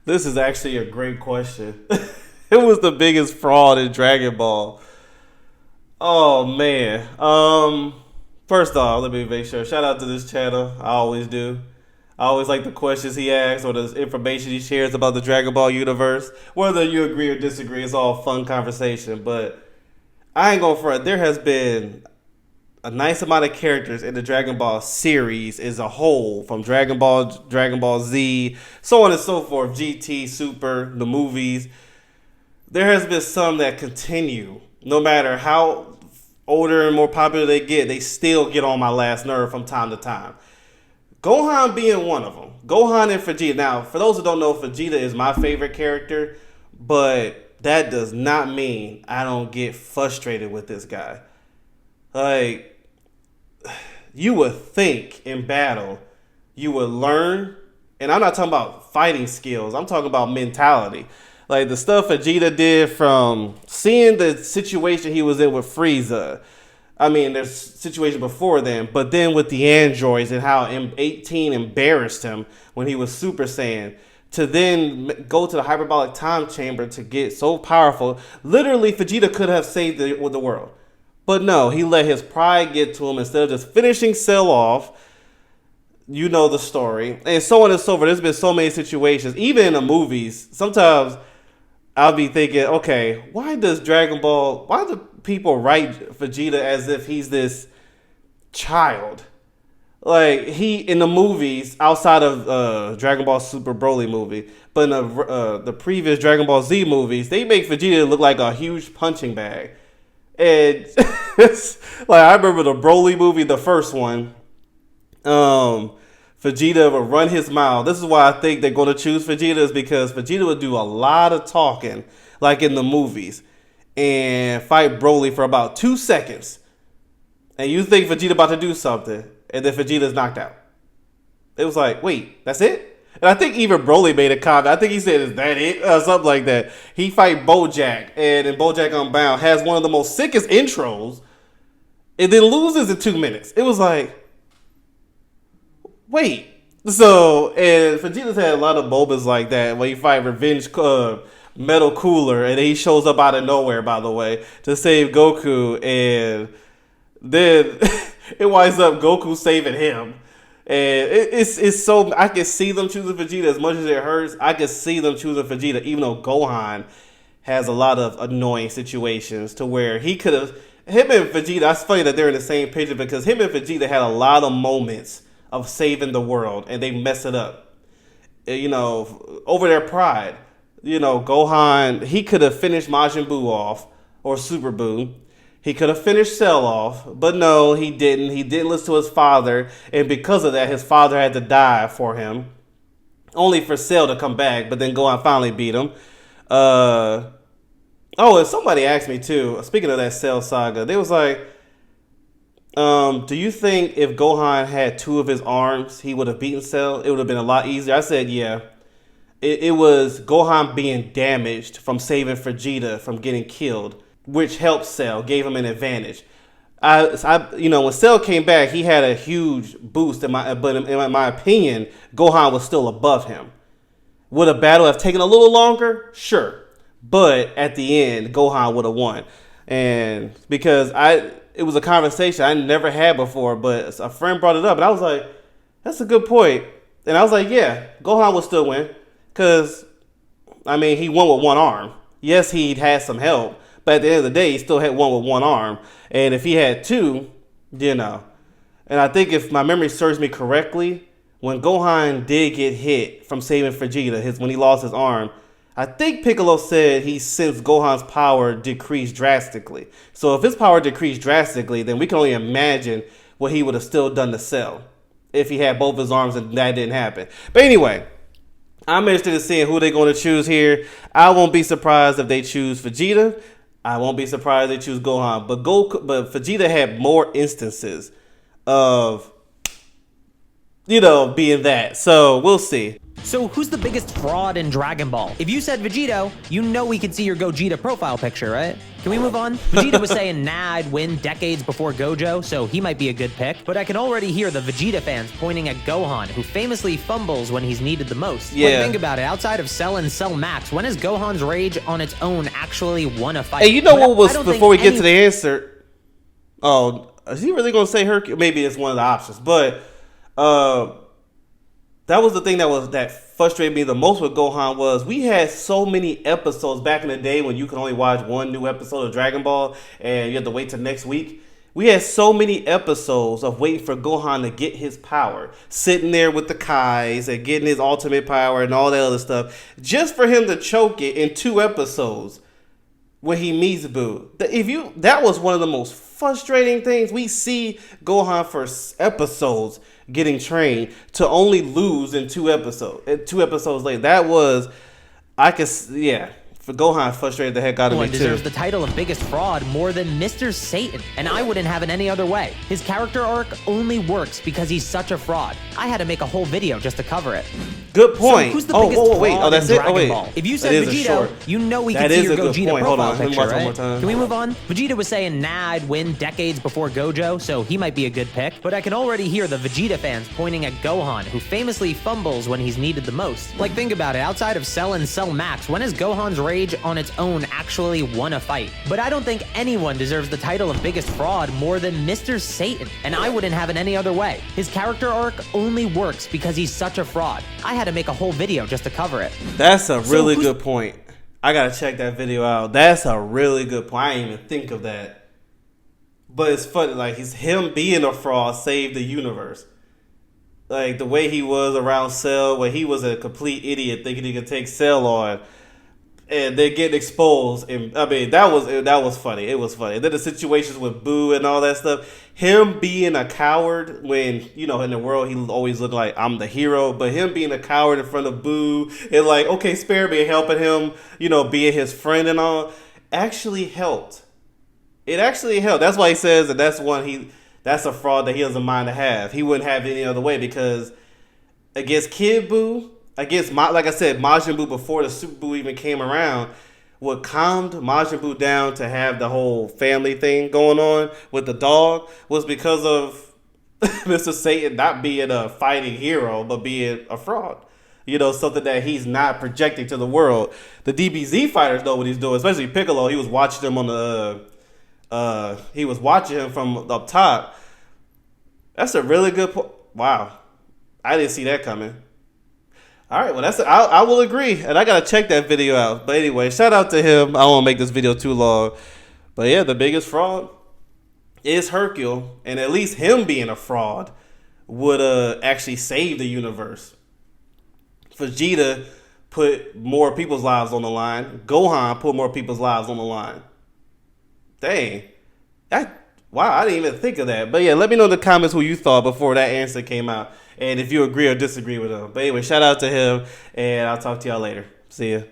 This is actually a great question. It was the biggest fraud in Dragon Ball. Oh man. First off, let me make sure. Shout out to this channel. I always do. I always like the questions he asks or the information he shares about the Dragon Ball universe. Whether you agree or disagree, it's all fun conversation. But I ain't going front. There has been a nice amount of characters in the Dragon Ball series as a whole, from Dragon Ball, Dragon Ball Z, so on and so forth, GT, Super, the movies. There has been some that continue, no matter how older and more popular they get, they still get on my last nerve from time to time. Gohan being one of them. Gohan and Vegeta. Now, for those who don't know, Vegeta is my favorite character, but that does not mean I don't get frustrated with this guy. Like, you would think in battle you would learn, and I'm not talking about fighting skills, I'm talking about mentality. Like the stuff Vegeta did, from seeing the situation he was in with Frieza. I mean, there's situation before then, but then with the androids and how 18 embarrassed him when he was Super Saiyan, to then go to the hyperbolic time chamber to get so powerful. Literally, Vegeta could have saved the world. But no, he let his pride get to him instead of just finishing Cell off. You know the story. And so on and so forth. There's been so many situations. Even in the movies, sometimes I'll be thinking, okay, why do people write Vegeta as if he's this child? Like, he, in the movies, outside of Dragon Ball Super Broly movie, but in the previous Dragon Ball Z movies, they make Vegeta look like a huge punching bag. And it's like, I remember the Broly movie, the first one. Vegeta would run his mouth. This is why I think they're going to choose Vegeta, is because Vegeta would do a lot of talking, like in the movies, and fight Broly for about 2 seconds. And you think Vegeta about to do something, and then Vegeta's knocked out. It was like, wait, that's it? And I think even Broly made a comment. I think he said, "Is that it?" Something like that. He fight BoJack, and in BoJack Unbound has one of the most sickest intros, and then loses in 2 minutes. It was like, wait. So, and Vegeta's had a lot of moments like that when he fight Revenge Metal Cooler, and he shows up out of nowhere, by the way, to save Goku, and then it winds up Goku saving him. And it's so, I can see them choosing Vegeta as much as it hurts. I can see them choosing Vegeta, even though Gohan has a lot of annoying situations to where he could have, him and Vegeta, it's funny that they're in the same picture because him and Vegeta had a lot of moments of saving the world and they mess it up. You know, over their pride. You know, Gohan, he could have finished Majin Buu off, or Super Buu. He could have finished Cell off, but no, he didn't. He didn't listen to his father, and because of that, his father had to die for him, only for Cell to come back. But then Gohan finally beat him. Oh, and somebody asked me too. Speaking of that Cell saga, they was like, "Do you think if Gohan had 2 of his arms, he would have beaten Cell? It would have been a lot easier." I said, "Yeah." It was Gohan being damaged from saving Vegeta from getting killed, which helped Cell, gave him an advantage. When Cell came back, he had a huge boost. But in my opinion, Gohan was still above him. Would a battle have taken a little longer? Sure, but at the end, Gohan would have won. And because it was a conversation I never had before, but a friend brought it up, and I was like, "That's a good point." And I was like, "Yeah, Gohan would still win, because I mean, he won with one arm. Yes, he'd had some help." But at the end of the day, he still had one with one arm. And if he had 2, And I think if my memory serves me correctly, when Gohan did get hit from saving Vegeta, when he lost his arm, I think Piccolo said he sensed Gohan's power decreased drastically. So if his power decreased drastically, then we can only imagine what he would have still done to Cell if he had both his arms and that didn't happen. But anyway, I'm interested in seeing who they're going to choose here. I won't be surprised if they choose Vegeta. I won't be surprised if they choose Gohan. But Vegeta had more instances of, being that. So we'll see. So who's the biggest fraud in Dragon Ball? If you said Vegito, you know we could see your Gogeta profile picture, right? Can we move on? Vegeta was saying, nah, I'd win decades before Gojo, so he might be a good pick. But I can already hear the Vegeta fans pointing at Gohan, who famously fumbles when he's needed the most. Yeah. Like, think about it. Outside of Cell and Cell Max, when has Gohan's rage on its own actually won a fight? Hey, you know what was, before we get to the answer, oh, is he really going to say Hercules? Maybe it's one of the options. But that was the thing that frustrated me the most with Gohan was we had so many episodes back in the day when you could only watch one new episode of Dragon Ball and you had to wait till next week. We had so many episodes of waiting for Gohan to get his power, sitting there with the Kais and getting his ultimate power and all that other stuff, just for him to choke it in 2 episodes when he meets Boo. That was one of the most frustrating things. We see Gohan for episodes getting trained to only lose in 2 episodes. 2 episodes later, for Gohan, frustrated the heck out of me too. Deserves the title of biggest fraud more than Mr. Satan, and I wouldn't have it any other way. His character arc only works because he's such a fraud. I had to make a whole video just to cover it. Good point. So who's the biggest fraud that's in it? Dragon Ball? If you said Vegito, you know we could see your Gogeta profile picture, right? Can we move on? Vegeta was saying, nah, I'd win decades before Gojo, so he might be a good pick. But I can already hear the Vegeta fans pointing at Gohan, who famously fumbles when he's needed the most. Like, think about it. Outside of Cell and Cell Max, when has Gohan's rage on its own actually won a fight? But I don't think anyone deserves the title of biggest fraud more than Mr. Satan, and I wouldn't have it any other way. His character arc only works because he's such a fraud. I had to make a whole video just to cover it. That's a really good point. I gotta check that video out. That's a really good point. I didn't even think of that. But it's funny, like him being a fraud saved the universe. Like the way he was around Cell, where he was a complete idiot thinking he could take Cell on. And they're getting exposed, and I mean that was funny. It was funny. And then the situations with Boo and all that stuff. Him being a coward when in the world he always looked like I'm the hero, but him being a coward in front of Boo and like okay, spare me, helping him, being his friend and all, actually helped. It actually helped. That's why he says that that's a fraud that he doesn't mind to have. He wouldn't have it any other way because against Kid Boo. Like I said, Majin Buu before the Super Buu even came around, what calmed Majin Buu down to have the whole family thing going on with the dog was because of Mr. Satan not being a fighting hero, but being a fraud. Something that he's not projecting to the world. The DBZ fighters know what he's doing, especially Piccolo. He was watching him he was watching him from up top. That's a really good point. Wow. I didn't see that coming. All right, well, I will agree, and I gotta check that video out. But anyway, shout out to him. I don't want to make this video too long, but yeah, the biggest fraud is Hercule, and at least him being a fraud would actually save the universe. Vegeta put more people's lives on the line. Gohan put more people's lives on the line. Dang, wow, I didn't even think of that. But yeah, let me know in the comments who you thought before that answer came out. And if you agree or disagree with him. But anyway, shout out to him. And I'll talk to y'all later. See ya.